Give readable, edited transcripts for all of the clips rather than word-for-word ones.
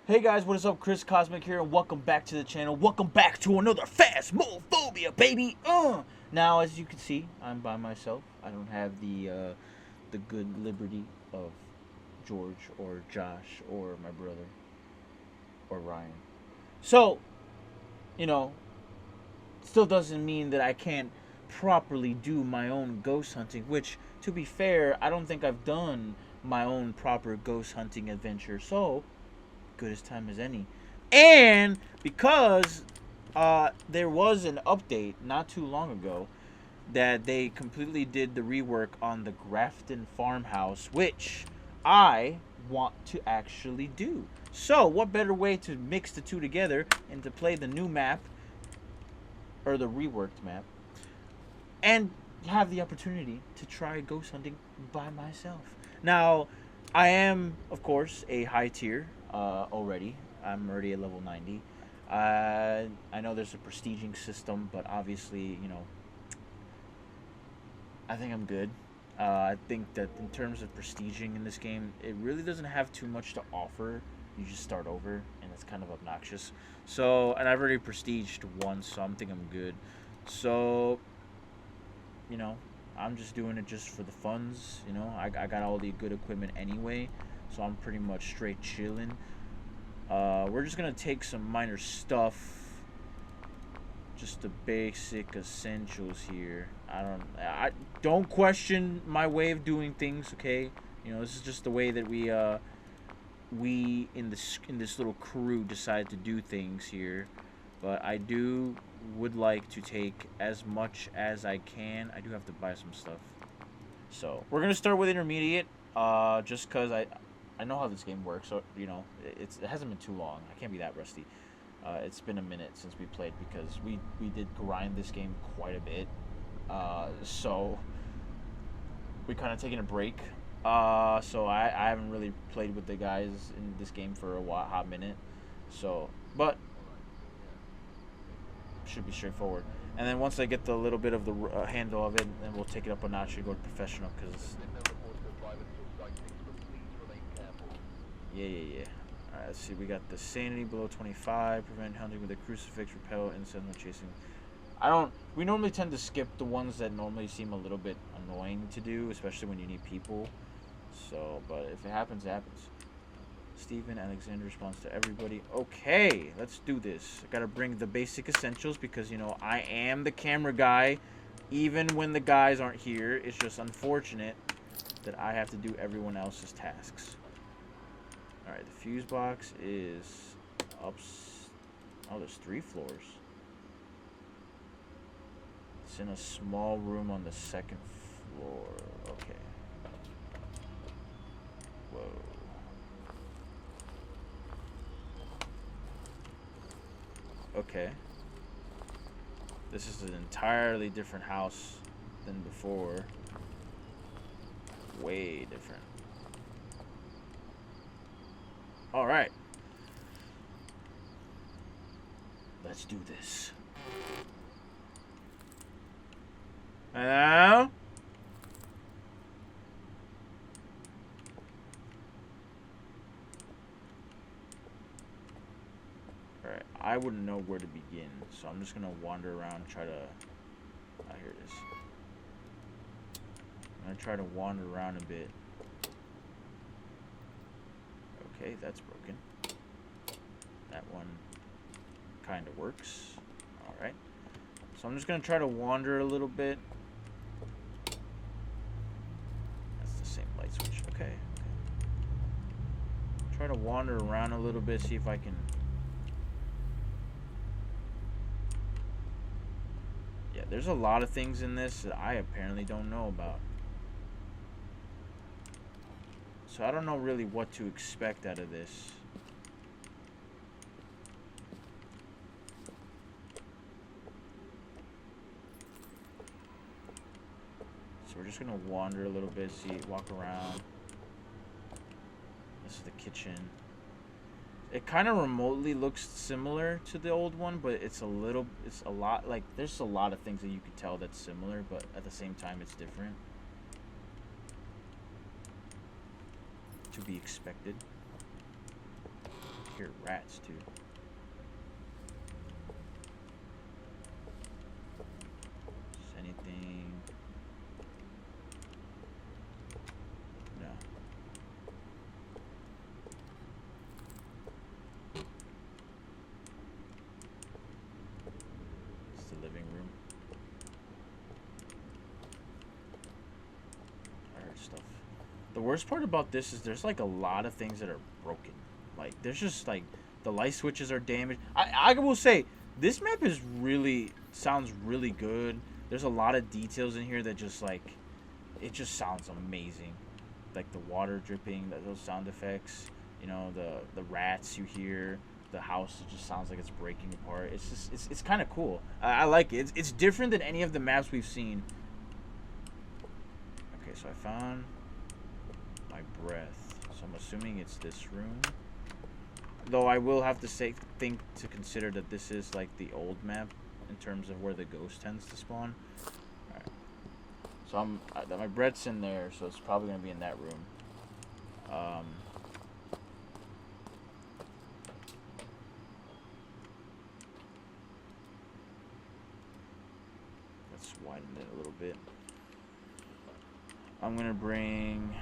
Hey guys, what is up? Chris Cosmic here, and welcome back to the channel. Welcome back to another Phasmophobia, baby. Now, as you can see, I'm by myself. I don't have the good liberty of George or Josh or my brother or Ryan. So, you know, still doesn't mean that I can't properly do my own ghost hunting. Which, to be fair, I don't think I've done my own proper ghost hunting adventure. So, good as time as any. And because there was an update not too long ago that they completely did the rework on the Grafton Farmhouse, which I want to actually do. So what better way to mix the two together and to play the new map, or the reworked map, and have the opportunity to try ghost hunting by myself. Now, I am, of course, a high tier already. I'm already at level 90. I know there's a prestiging system, but obviously, I think I'm good. I think that in terms of prestiging in this game, it really doesn't have too much to offer. You just start over, and it's kind of obnoxious. So, and I've already prestiged once, so I'm thinking I'm good. So, I'm just doing it just for the funds. I got all the good equipment anyway, so I'm pretty much straight chilling. We're just gonna take some minor stuff, just the basic essentials here. I don't question my way of doing things. Okay, this is just the way that we in this little crew decide to do things here. But I would like to take as much as I can. I do have to buy some stuff. So we're gonna start with intermediate, just cause I know how this game works. So it hasn't been too long. I can't be that rusty. It's been a minute since we played because we did grind this game quite a bit. So we kind of taken a break. So I haven't really played with the guys in this game for a hot minute. So, but should be straightforward. And then once I get the little bit of the handle of it, then we'll take it up a notch and go to professional. Cause yeah. All right, let's see. We got the sanity below 25, prevent hunting with a crucifix, repel insect when chasing. We normally tend to skip the ones that normally seem a little bit annoying to do, especially when you need people. So, but if it happens, it happens. Steven Alexander responds to everybody. Okay, let's do this. I gotta bring the basic essentials because, I am the camera guy even when the guys aren't here. It's just unfortunate that I have to do everyone else's tasks. Alright, the fuse box is up. Oh, there's 3 floors. It's in a small room on the 2nd floor. Okay. Whoa. Okay. This is an entirely different house than before. Way different. Alright. Let's do this. Hello? Alright, I wouldn't know where to begin, so I'm just gonna wander around and try to... Ah, here it is. I'm gonna try to wander around a bit. Okay, that's broken. That one kind of works. Alright. So I'm just gonna try to wander a little bit. That's the same light switch. Okay. Try to wander around a little bit, see if I can... Yeah, there's a lot of things in this that I apparently don't know about. So I don't know really what to expect out of this. So we're just gonna wander a little bit, walk around. This is the kitchen. It kind of remotely looks similar to the old one, but it's a lot, like, there's a lot of things that you could tell that's similar, but at the same time it's different. To be expected. hear rats, too. Is anything? No. It's the living room. Alright, stuff. The worst part about this is there's like a lot of things that are broken. Like there's just like the light switches are damaged. I will say this map is sounds really good. There's a lot of details in here that just like it just sounds amazing. Like the water dripping, those sound effects, you know, the rats you hear, the house, it just sounds like it's breaking apart. It's just it's kind of cool. I like it. It's different than any of the maps we've seen. Okay, so I found my breath. So I'm assuming it's this room. Though I will have to think to consider that this is like the old map in terms of where the ghost tends to spawn. Alright. So my bread's in there, so it's probably gonna be in that room. Let's widen it a little bit. I'm gonna bring.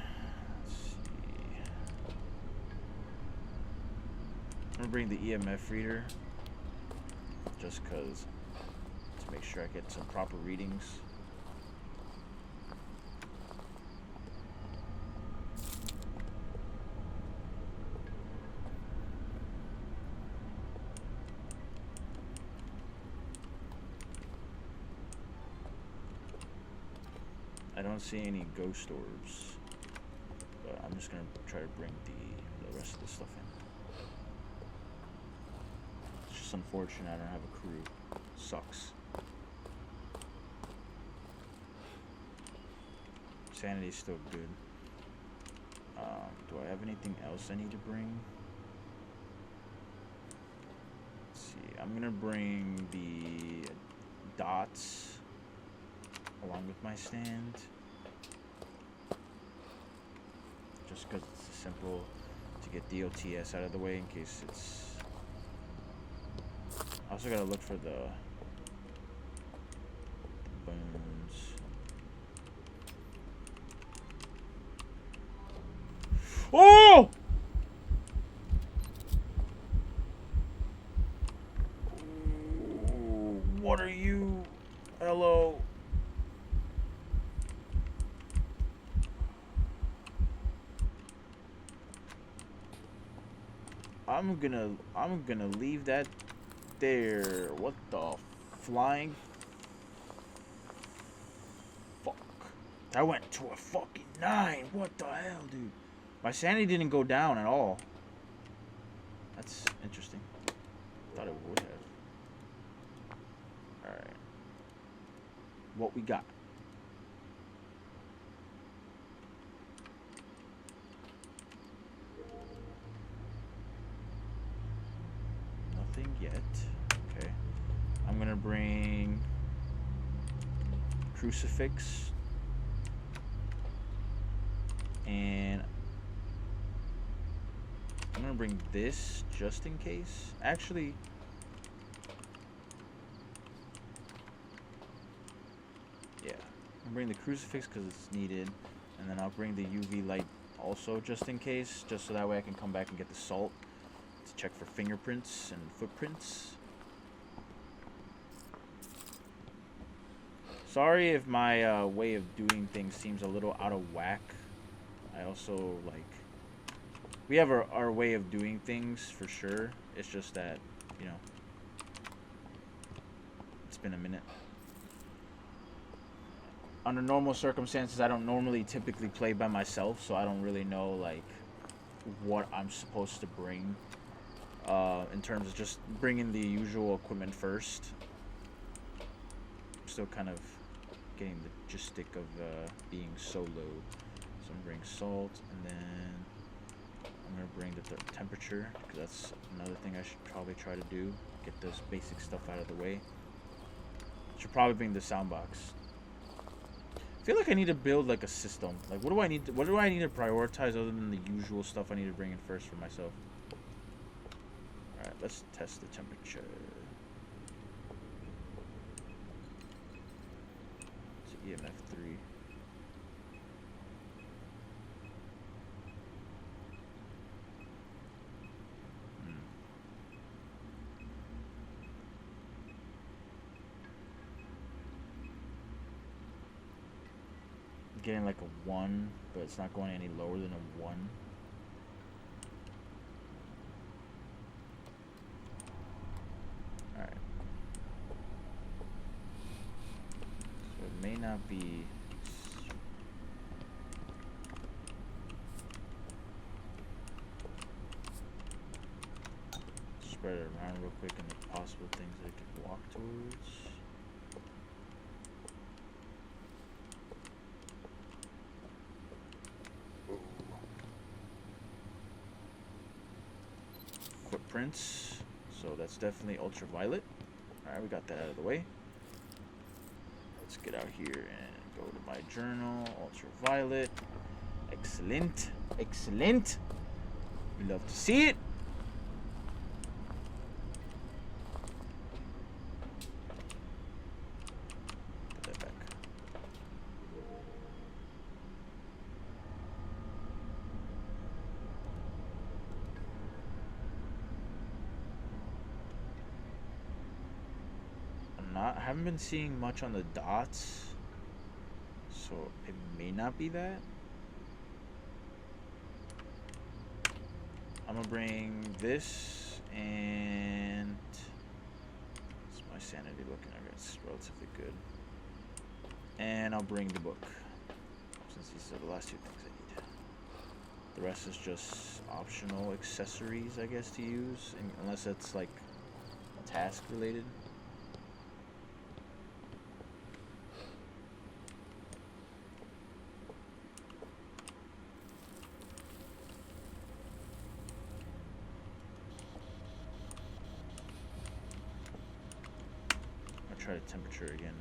I'm gonna bring the EMF reader just because to make sure I get some proper readings. I don't see any ghost orbs, but I'm just gonna try to bring the rest of the stuff in. It's just unfortunate I don't have a crew. Sucks. Sanity's still good. Do I have anything else I need to bring? Let's see. I'm gonna bring the dots along with my stand. Just because it's simple to get DOTS out of the way in case it's... I also gotta look for the bones. Oh! Ooh, what are you? Hello. I'm gonna leave that there. What the flying fuck? That went to a fucking 9. What the hell, dude? My sanity didn't go down at all. That's interesting. Thought it would have. Alright. What we got? Nothing yet. Okay. I'm gonna bring crucifix. And I'm gonna bring this just in case. Actually, yeah, I'm gonna bring the crucifix because it's needed, and then I'll bring the UV light also just in case, just so that way I can come back and get the salt to check for fingerprints and footprints. Sorry if my way of doing things seems a little out of whack. I also like. We have our way of doing things for sure. It's just that, you know, it's been a minute. Under normal circumstances, I don't normally typically play by myself, so I don't really know, like, what I'm supposed to bring in terms of just bringing the usual equipment first. I'm still kind of getting the gist of being solo. So I'm going to bring salt, and then I'm going to bring the temperature, because that's another thing I should probably try to do. Get this basic stuff out of the way. Should probably bring the sound box. I feel like I need to build like a system. Like, what do I need to prioritize other than the usual stuff I need to bring in first for myself? let's test the temperature. It's EMF 3. Getting like a 1, but it's not going any lower than a 1. Alright. So it may not be... Spread it around real quick and the possible things that it could walk towards. Footprints, so that's definitely ultraviolet. Alright, we got that out of the way. Let's get out here and go to my journal. Ultraviolet. Excellent. Excellent. We love to see it. Put that back. I haven't been seeing much on the dots, so it may not be that. I'm gonna bring this, and it's my sanity looking. I guess relatively good. And I'll bring the book, since these are the last two things I need. The rest is just optional accessories, I guess, to use, unless it's like task related. Try the temperature again.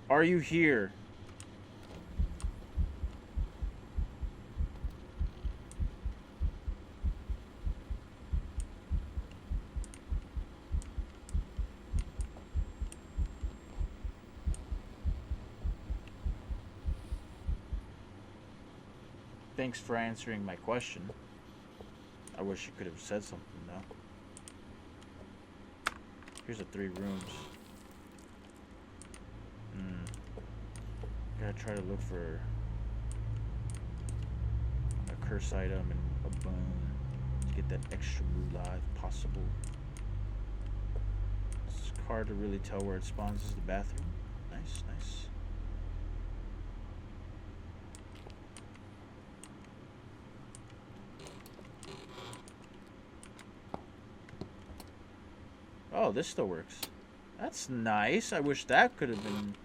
Are you here? Thanks for answering my question. I wish you could have said something though. Here's the 3 rooms. Gotta try to look for a curse item and a bone to get that extra moolah if possible. It's hard to really tell where it spawns is the bathroom. Nice, nice. Oh, this still works. That's nice. I wish that could have been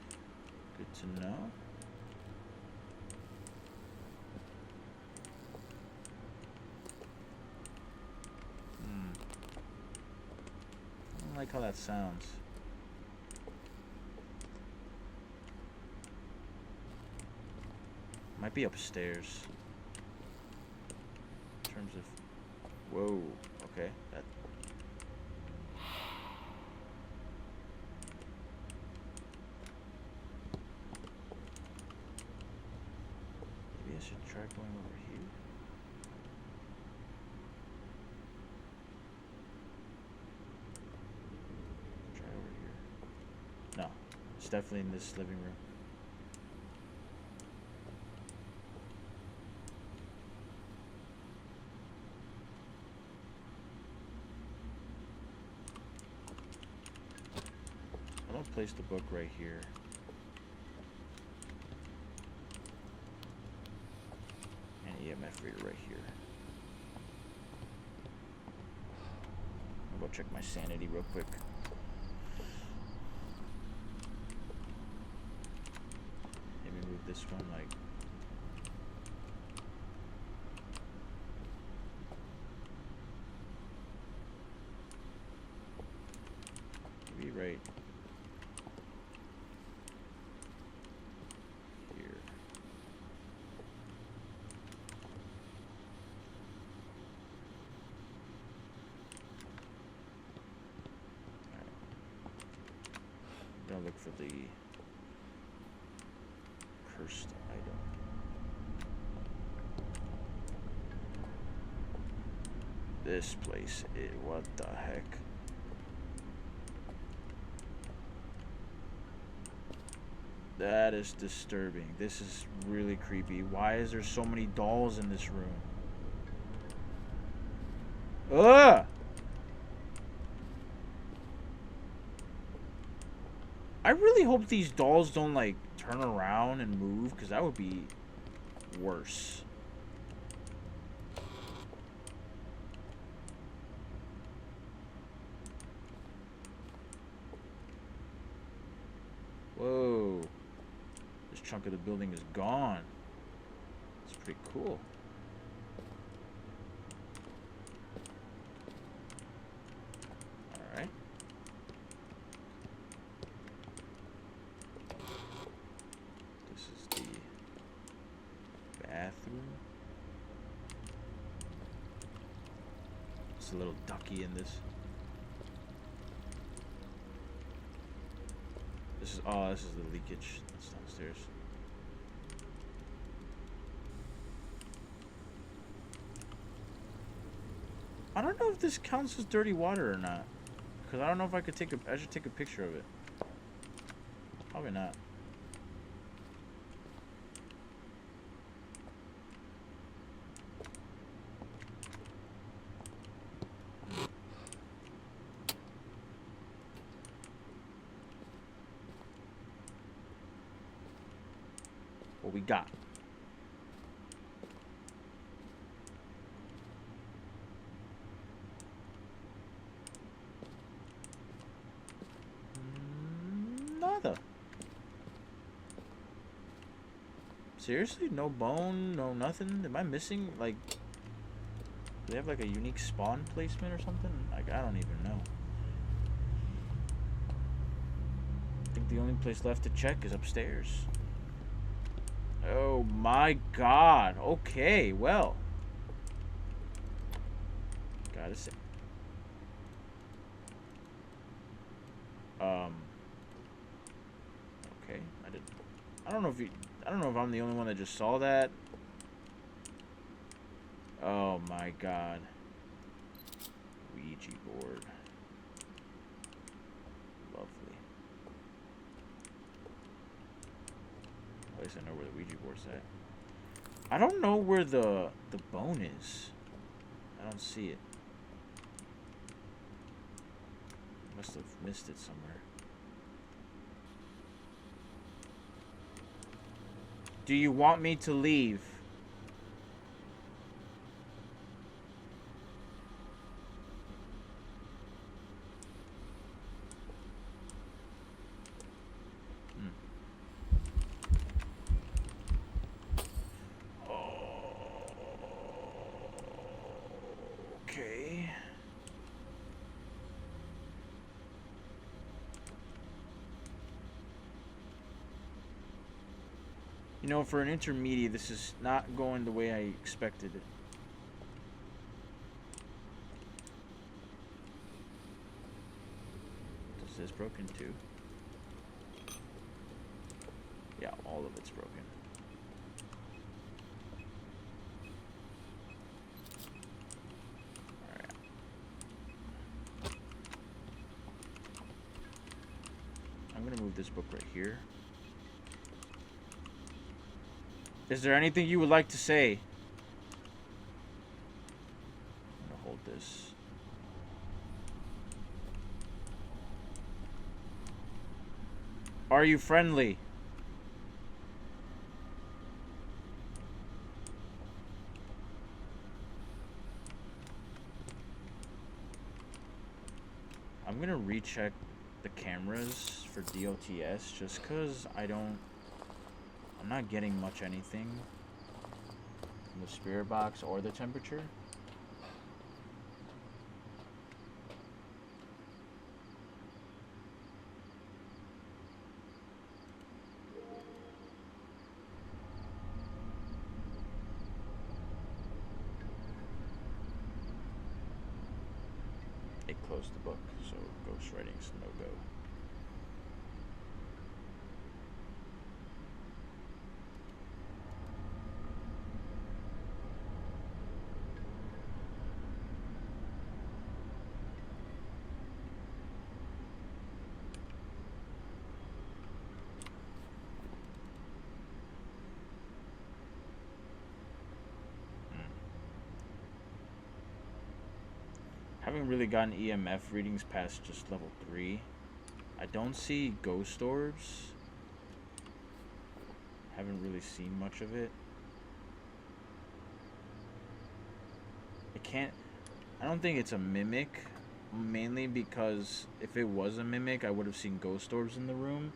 good to know. I don't like how that sounds. Might be upstairs. In terms of... Whoa. Okay. That... Maybe I should try going over here. Try over here. No. It's definitely in this living room. Place the book right here. And EMF reader right here. I'll go check my sanity real quick. Maybe move with this one, like... Maybe right here. Alright. Gonna look for the cursed item. This place is... what the heck? That is disturbing. This is really creepy. Why is there so many dolls in this room? Ugh! I really hope these dolls don't, like, turn around and move, because that would be worse. Whoa. This chunk of the building is gone. It's pretty cool. Alright. This is the bathroom. There's a little ducky in this. This is, oh, this is the leakage that's downstairs. I don't know if this counts as dirty water or not, because I don't know if I could take a. I should take a picture of it. Probably not. What we got? Nada. Seriously? No bone? No nothing? Am I missing? Like, do they have like a unique spawn placement or something? Like, I don't even know. I think the only place left to check is upstairs. Oh my god. Okay, well. Gotta say. Okay, I don't know if I'm the only one that just saw that. Oh my god. Ouija board. Lovely. At least I know where the Ouija board's at. I don't know where the bone is. I don't see it. Must have missed it somewhere. Do you want me to leave? Okay. You know, for an intermediate, this is not going the way I expected it. Is this broken too? Yeah, all of it's broken. Alright. I'm gonna move this book right here. Is there anything you would like to say? I'm gonna hold this. Are you friendly? I'm gonna recheck the cameras for DOTS just because I don't I'm not getting much anything from the spirit box or the temperature. It closed the book, so ghostwriting's no-go. Haven't really gotten EMF readings past just level 3. I don't see ghost orbs. Haven't really seen much of it. I don't think it's a mimic, mainly because if it was a mimic, I would have seen ghost orbs in the room.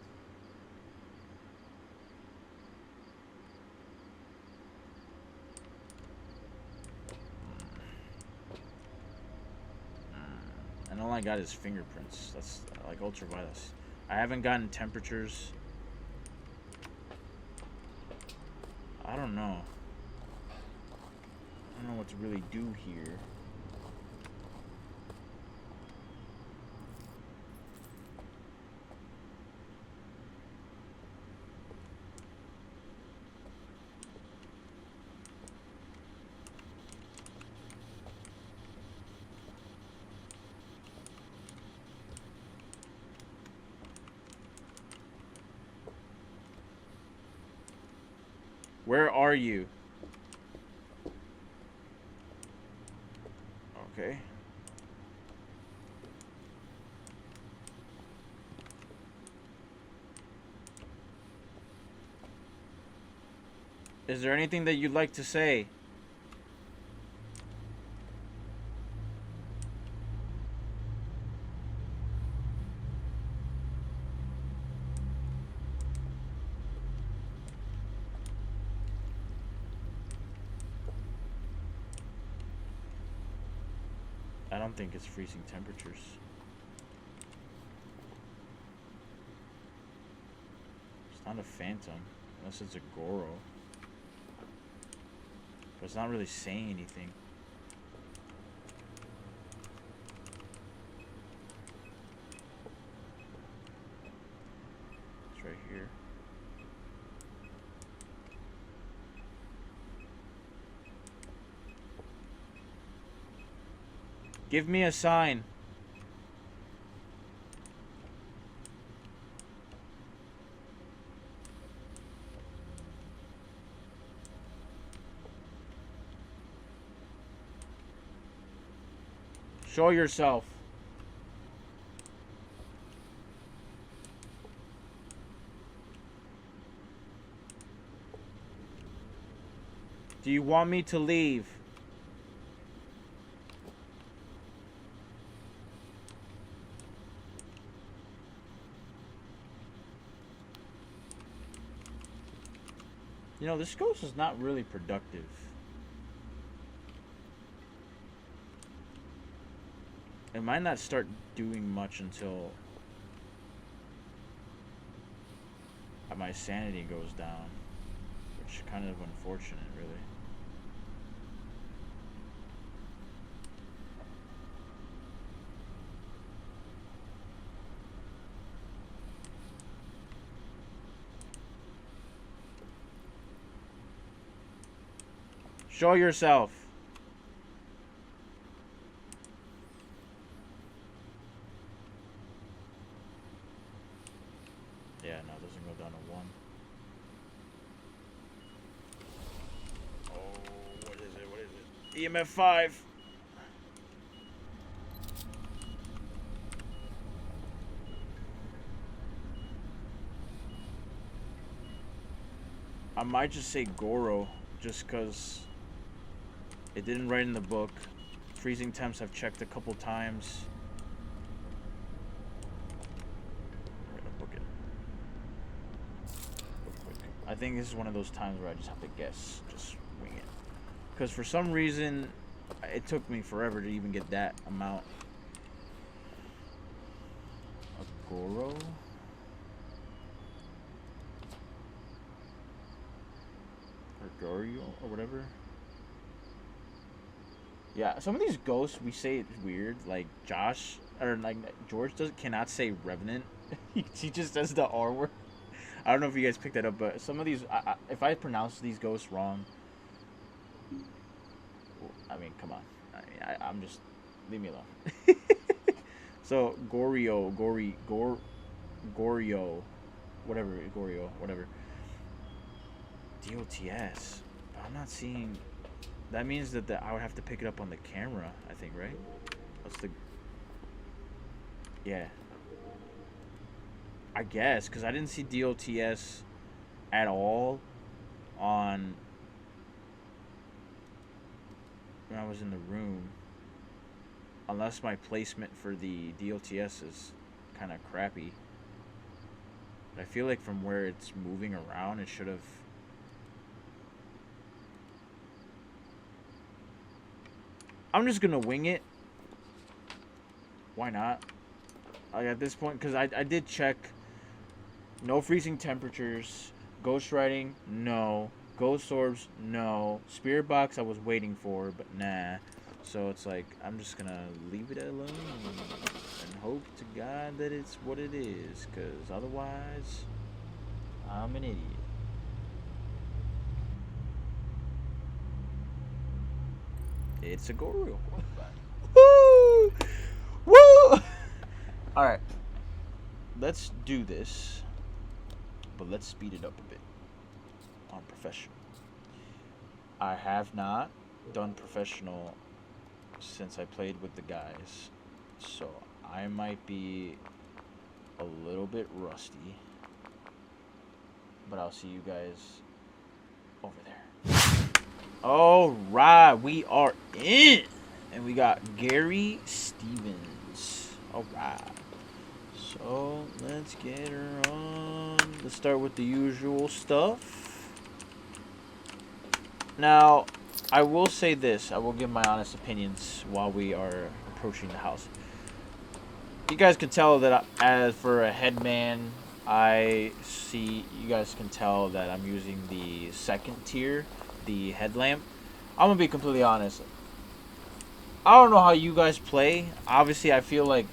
And all I got is fingerprints. That's like ultraviolence. I haven't gotten temperatures. I don't know. I don't know what to really do here. Where are you? Okay. Is there anything that you'd like to say? I don't think it's freezing temperatures. It's not a phantom, unless it's a Goro. But it's not really saying anything. It's right here. Give me a sign. Show yourself. Do you want me to leave? You know, this ghost is not really productive. It might not start doing much until my sanity goes down, which is kind of unfortunate, really. Show yourself. Yeah, no, it doesn't go down to 1. Oh, what is it? What is it? EMF 5. I might just say Goro, just because it didn't write in the book. Freezing temps I've checked a couple times. I'm gonna book it real quick. I think this is one of those times where I just have to guess, just wing it. Because for some reason, it took me forever to even get that amount. Agoro? Or Gorio, or whatever. Yeah, some of these ghosts, we say it's weird. Like Josh, or like George cannot say Revenant. He just says the R word. I don't know if you guys picked that up, but some of these, if I pronounce these ghosts wrong, I mean, come on. I'm just, leave me alone. So, Gorio, whatever. DOTS. But I'm not seeing, that means that I would have to pick it up on the camera, I think, right? What's the, yeah. I guess, because I didn't see DOTS at all on, when I was in the room. Unless my placement for the DOTS is kind of crappy. But I feel like from where it's moving around, it should have... I'm just going to wing it. Why not? Like at this point, because I did check. No freezing temperatures. Ghost writing, no. Ghost orbs, no. Spirit box I was waiting for, but nah. So it's like, I'm just gonna leave it alone and hope to God that it's what it is, because otherwise, I'm an idiot. It's a Gorio. Woo! Woo! Alright. Let's do this, but let's speed it up a bit on professional. I have not done professional since I played with the guys, so I might be a little bit rusty, but I'll see you guys over there. Alright, we are in, and we got Gary Stevens. Alright, so let's get her on. Let's start with the usual stuff. Now, I will say this. I will give my honest opinions while we are approaching the house. You guys can tell that as for a headman, you guys can tell that I'm using the second tier, the headlamp. I'm going to be completely honest. I don't know how you guys play. Obviously, I feel like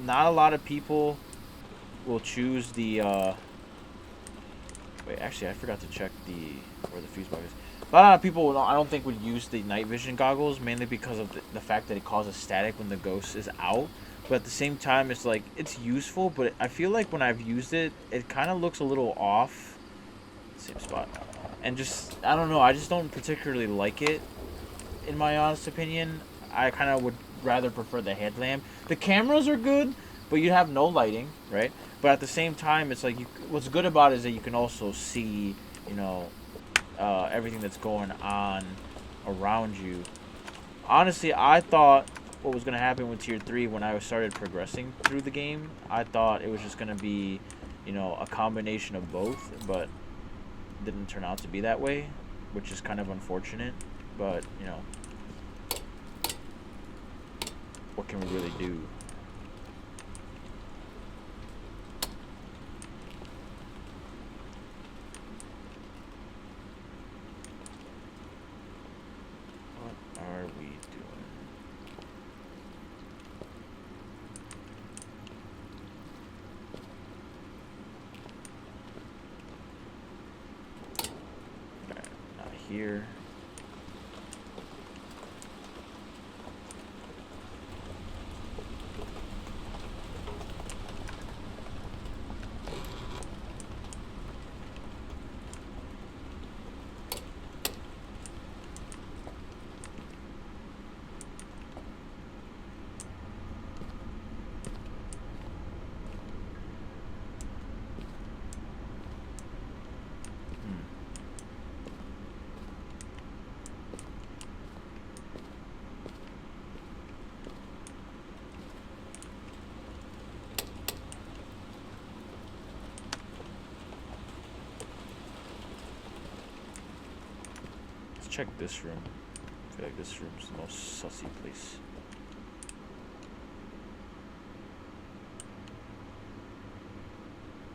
not a lot of people will choose the... Wait, actually, I forgot to check where the fuse box is. A lot of people, I don't think, would use the night vision goggles, mainly because of the fact that it causes static when the ghost is out. But at the same time, it's like, it's useful, but I feel like when I've used it, it kind of looks a little off. Same spot. And just, I don't know, I just don't particularly like it, in my honest opinion. I kind of would rather prefer the headlamp. The cameras are good, but you have no lighting, right? But at the same time, it's like, what's good about it is that you can also see, you know, everything that's going on around you. Honestly, I thought what was going to happen with Tier 3 when I started progressing through the game, I thought it was just going to be, you know, a combination of both, but it didn't turn out to be that way, which is kind of unfortunate, but, you know, what can we really do? Here. check this room. I feel like this room's the most sussy place.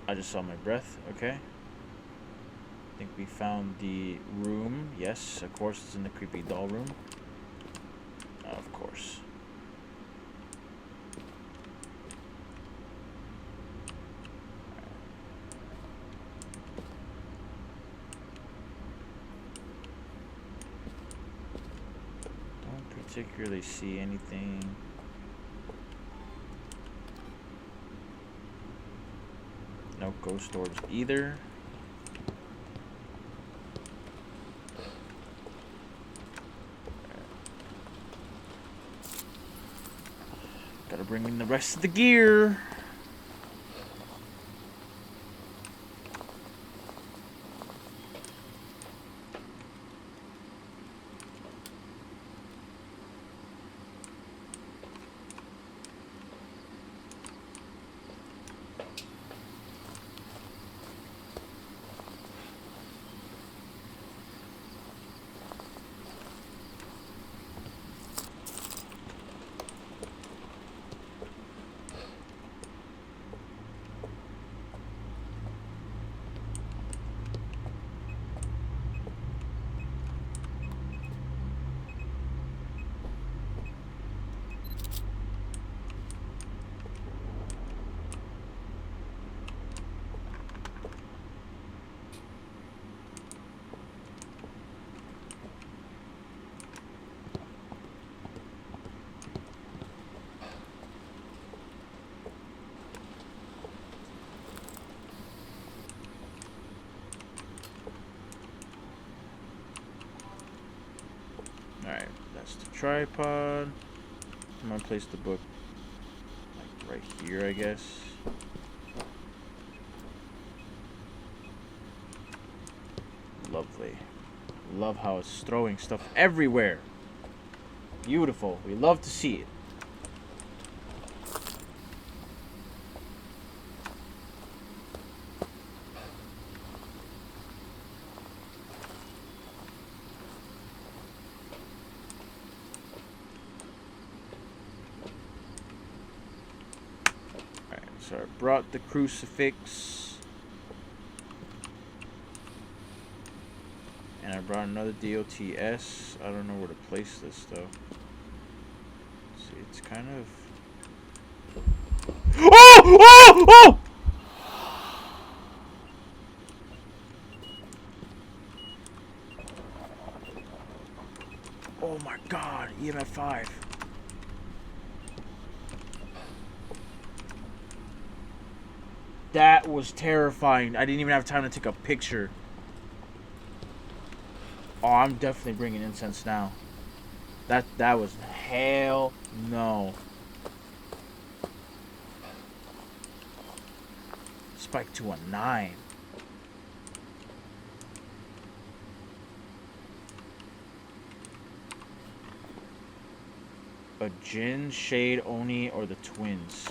I just saw my breath. Okay. I think we found the room. Yes, of course, it's in the creepy doll room. Of course. Don't particularly see anything. No ghost orbs either. Gotta bring in the rest of the gear. Alright, that's the tripod. I'm gonna place the book like right here, I guess. Lovely. Love how it's throwing stuff everywhere. Beautiful. We love to see it. So I brought the crucifix. And I brought another DOTS. I don't know where to place this though. See, it's kind of... Oh! Oh! Oh! Oh my god, EMF 5. That was terrifying. I didn't even have time to take a picture. Oh, I'm definitely bringing incense now. That was hell no. Spike to a 9. A Jin, Shade, Oni, or the twins.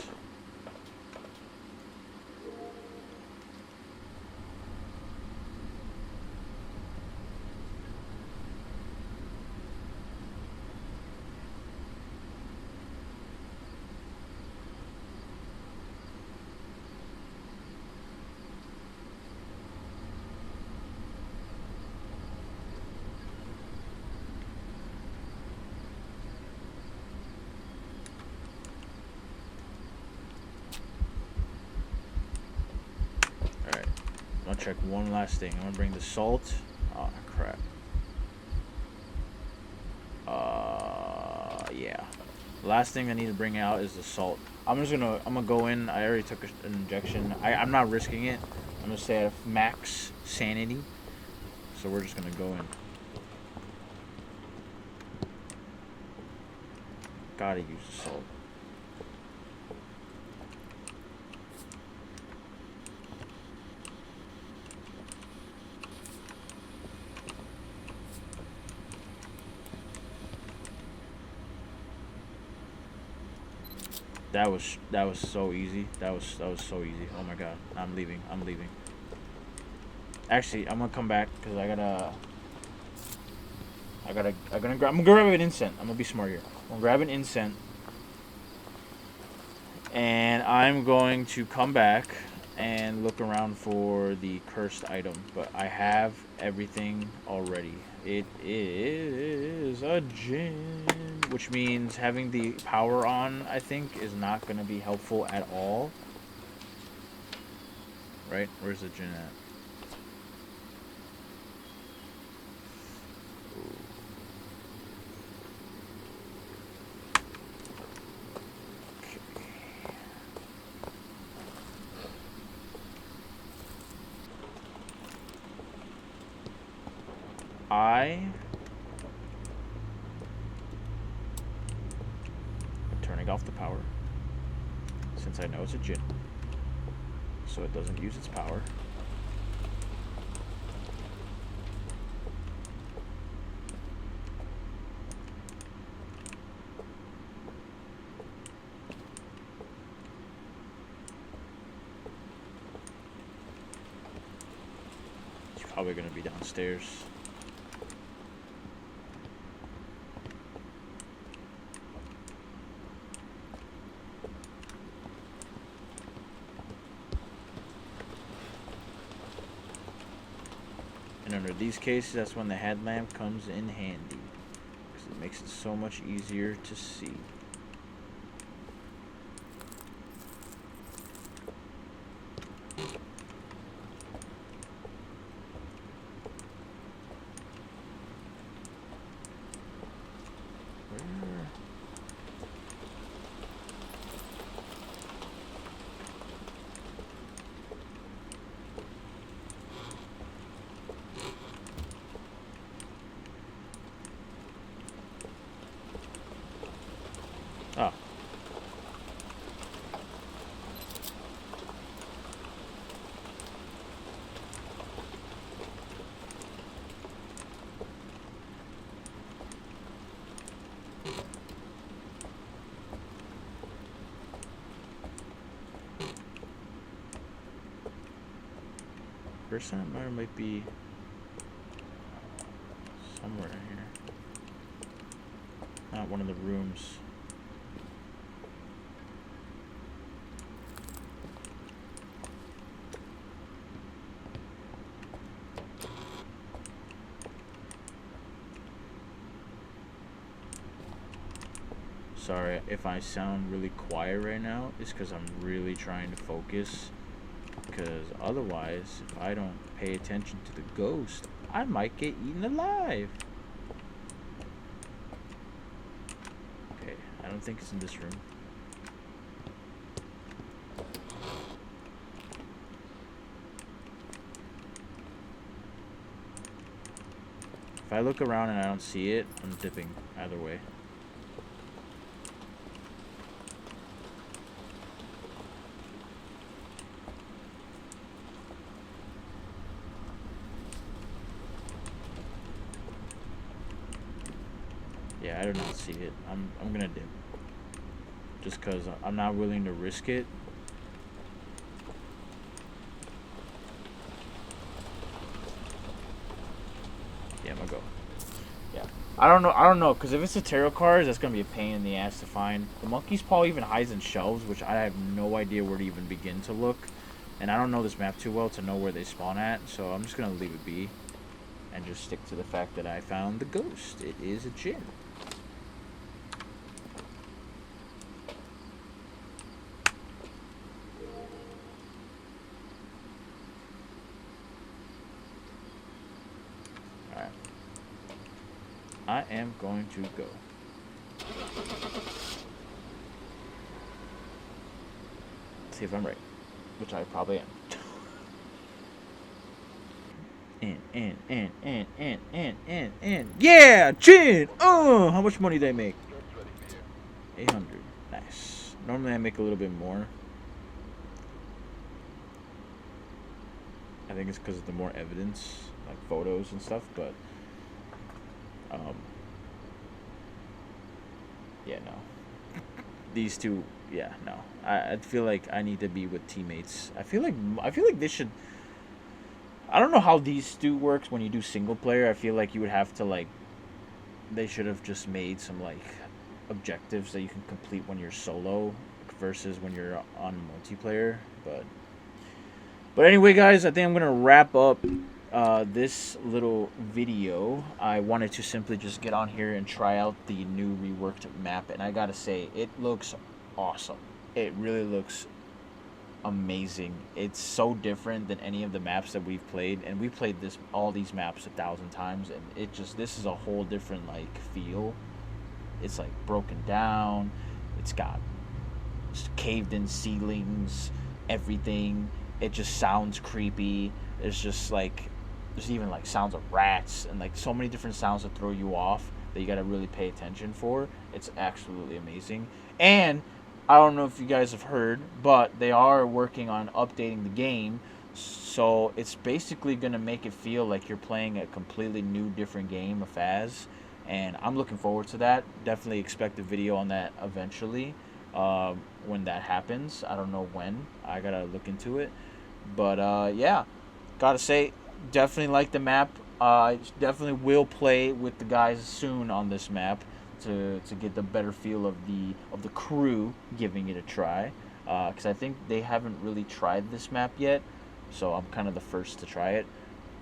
I'll check one last thing. I'm gonna bring the salt. Oh crap. Yeah. Last thing I need to bring out is the salt. I'm gonna go in. I already took an injection. I'm not risking it. I'm gonna stay at max sanity. So we're just gonna go in. Gotta use the salt. That was so easy. That was so easy. Oh my god. I'm leaving. Actually, I'm gonna come back because I gotta I'm gonna grab an incense. I'm gonna be smart here. I'm gonna grab an incense, and I'm going to come back and look around for the cursed item. But I have everything already. It is a gin, which means having the power on, I think, is not gonna be helpful at all. Right? Where's the gin at? I'm turning off the power since I know it's a gin, so it doesn't use its power. It's probably going to be downstairs. And under these cases, that's when the headlamp comes in handy, because it makes it so much easier to see. Oh. First time buyer might be somewhere in here. Not one of the rooms. Sorry if I sound really quiet right now. It's because I'm really trying to focus. Because otherwise, if I don't pay attention to the ghost, I might get eaten alive. Okay, I don't think it's in this room. If I look around and I don't see it, I'm dipping either way. Yeah, I do not see it. I'm gonna dip. Just cause I'm not willing to risk it. Yeah, I'm gonna go. Yeah. I don't know, cause if it's the tarot cards, that's gonna be a pain in the ass to find. The monkey's paw even hides in shelves, which I have no idea where to even begin to look. And I don't know this map too well to know where they spawn at, so I'm just gonna leave it be. And just stick to the fact that I found the ghost. It is a djinn. Alright. I am going to go. See if I'm right. Which I probably am. And. Yeah! Djinn! Oh! How much money did I make? 800. Nice. Normally I make a little bit more. I think it's because of the more evidence, like photos and stuff, but yeah, no. These two, yeah, no. I feel like I need to be with teammates. I feel like this should. I don't know how these do works when you do single player. I feel like you would have to like they should have just made some like objectives that you can complete when you're solo versus when you're on multiplayer. But anyway, guys, I think I'm gonna wrap up this little video. I wanted to simply just get on here and try out the new reworked map, and I gotta say, it looks awesome. It really looks amazing. It's so different than any of the maps that we've played, and we played all these maps 1,000 times, and this is a whole different like feel. It's like broken down. It's got caved in ceilings, everything. It just sounds creepy. There's even like sounds of rats and like so many different sounds that throw you off that you got to really pay attention for. It's absolutely amazing. And I don't know if you guys have heard, but they are working on updating the game, so it's basically going to make it feel like you're playing a completely new, different game of Phas, and I'm looking forward to that. Definitely expect a video on that eventually when that happens. I don't know when. I got to look into it. But, yeah, gotta say, definitely like the map. I definitely will play with the guys soon on this map to get the better feel of the crew giving it a try. Because I think they haven't really tried this map yet, so I'm kind of the first to try it.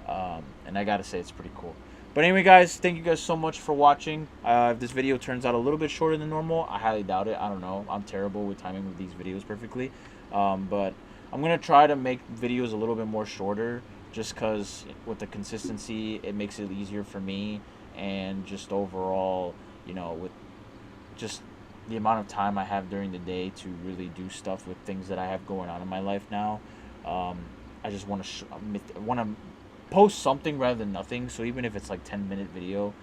And I gotta say, it's pretty cool. But anyway, guys, thank you guys so much for watching. If this video turns out a little bit shorter than normal, I highly doubt it. I don't know. I'm terrible with timing with these videos perfectly. But I'm going to try to make videos a little bit more shorter, just because with the consistency, it makes it easier for me. And just overall, you know, with just the amount of time I have during the day to really do stuff with things that I have going on in my life now, I just want to post something rather than nothing. So even if it's like 10-minute video,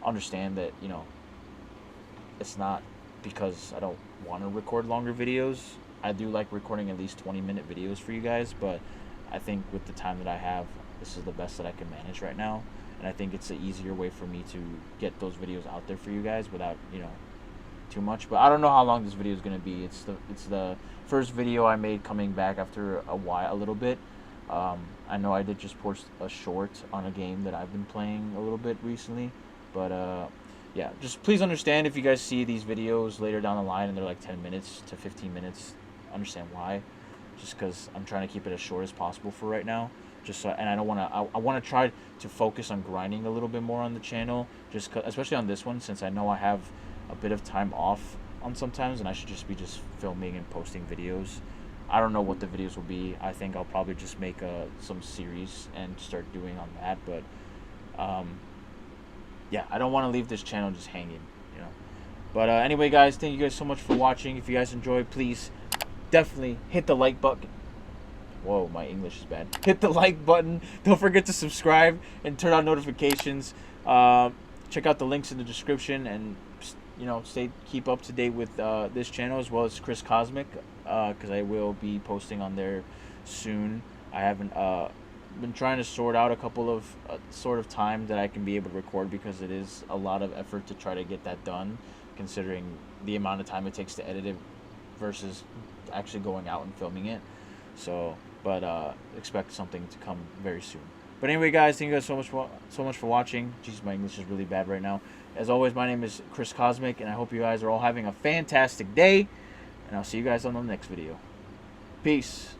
understand that, you know, it's not because I don't want to record longer videos. I do like recording at least 20-minute videos for you guys, but I think with the time that I have, this is the best that I can manage right now. And I think it's an easier way for me to get those videos out there for you guys without, you know, too much. But I don't know how long this video is going to be. It's the first video I made coming back after a little bit. I know I did just post a short on a game that I've been playing a little bit recently, but yeah, just please understand if you guys see these videos later down the line and they're like 10 minutes to 15 minutes, understand why. Just because I'm trying to keep it as short as possible for right now. Just so, and I don't want to. I want to try to focus on grinding a little bit more on the channel, just especially on this one, since I know I have a bit of time off on sometimes, and I should just be filming and posting videos. I don't know what the videos will be. I think I'll probably just make some series and start doing on that. But yeah, I don't want to leave this channel just hanging, you know. But anyway, guys, thank you guys so much for watching. If you guys enjoyed, please definitely hit the like button. Whoa, my English is bad. Hit the like button. Don't forget to subscribe and turn on notifications. Check out the links in the description, and you know, keep up to date with this channel as well as Chris Cosmic, because I will be posting on there soon. I haven't been trying to sort out a couple of sort of time that I can be able to record, because it is a lot of effort to try to get that done, considering the amount of time it takes to edit it versus actually going out and filming it. So, but expect something to come very soon. But anyway, guys, thank you guys so much for watching. Jeez, my English is really bad right now. As always, my name is Chris Cosmic, and I hope you guys are all having a fantastic day. And I'll see you guys on the next video. Peace.